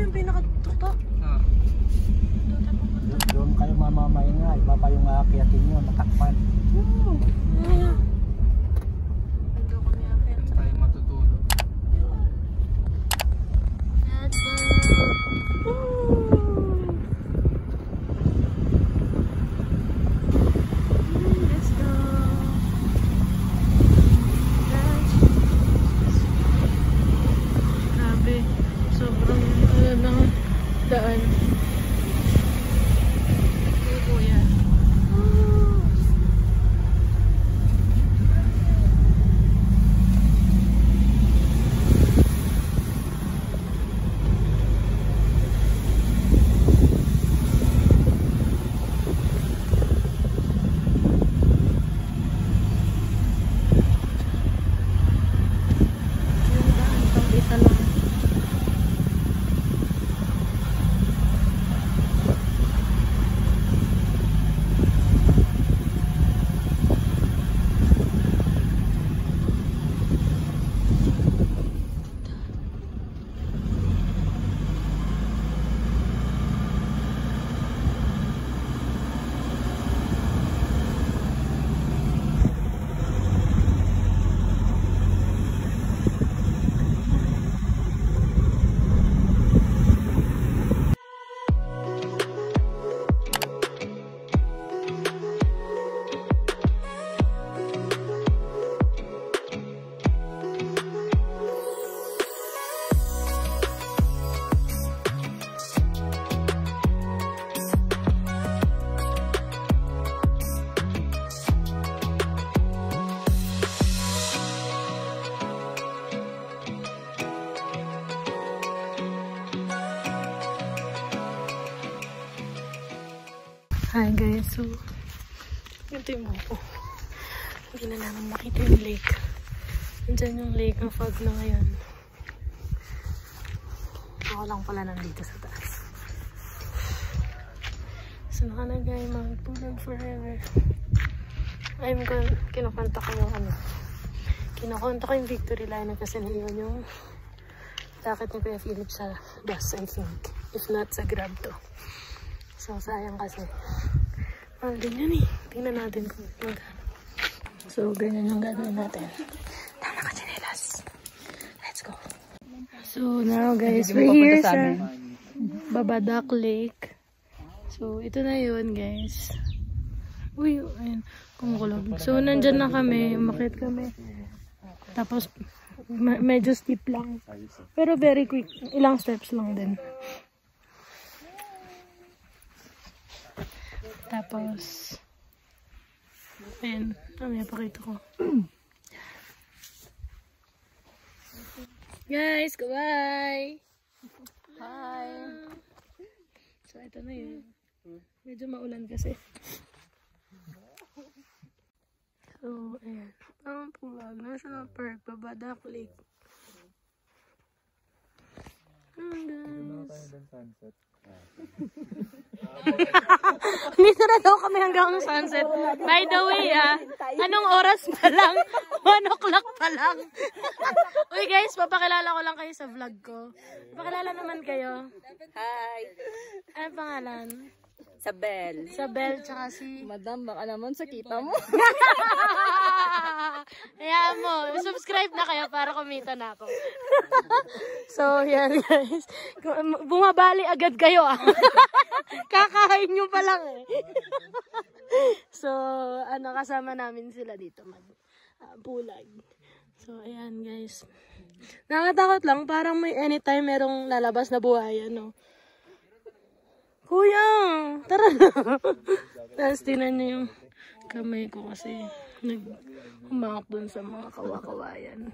yung pinakatuto. Doon kayo mamamay nga, iba pa yung aakyatin nyo, matakpan. Tayo matutulog. Let's go! Let's go! Grabe, sobrang lang daan. Kuya. Hi guys, so ito yung buko. Hindi na namin makita yung lake. Nandiyan yung lake, ang fog na ngayon. Ako lang pala nandito sa taas. So nakalagay magpulag forever. Kinukanta ko yung kinukanta ko yung victory line kasi naiwan yung jacket ni Kuya Philip sa bus, I think. If not, sa Grab to. So, sayang kasi. Ganyan eh. Tingnan natin kung magkano. So, ganyan yung gagawin natin. Tama ka, Chanelas. Let's go. So, now guys, we're here sa Babadak Lake. So, ito na yun, guys. Uy, ayun. Kumukulog. So, nandyan na kami. Umakit kami. Tapos, medyo steep lang. Pero very quick. Ilang steps lang din. Tapos, ayan, may pakita ko. Guys, goodbye! Hi! So, ito na yun. Medyo maulan kasi. So, ayan. Parang Pulag National Park, Babadak Lake. Guys. Dito na daw kami hanggang sunset. By the way, anong oras pa lang? 1 o'clock pa lang. Uy guys, papakilala ko lang kayo sa vlog ko. Papakilala naman kayo. Hi! Ano pangalan? Sabel. Sabel, tsaka si... Madam, baka naman sa kita mo. Kaya mo, subscribe na kayo para kumita na ako. So, yan guys. Bumabali agad kayo Kakain nyo pa lang So, kasama namin sila dito Pulag. So, ayan guys. Nakakatakot lang, parang may anytime merong lalabas na buhaya, no? Kuya, tara na. Tapos tinan niyo yung kamay ko kasi nag-humakap dun sa mga kawa-kawayan.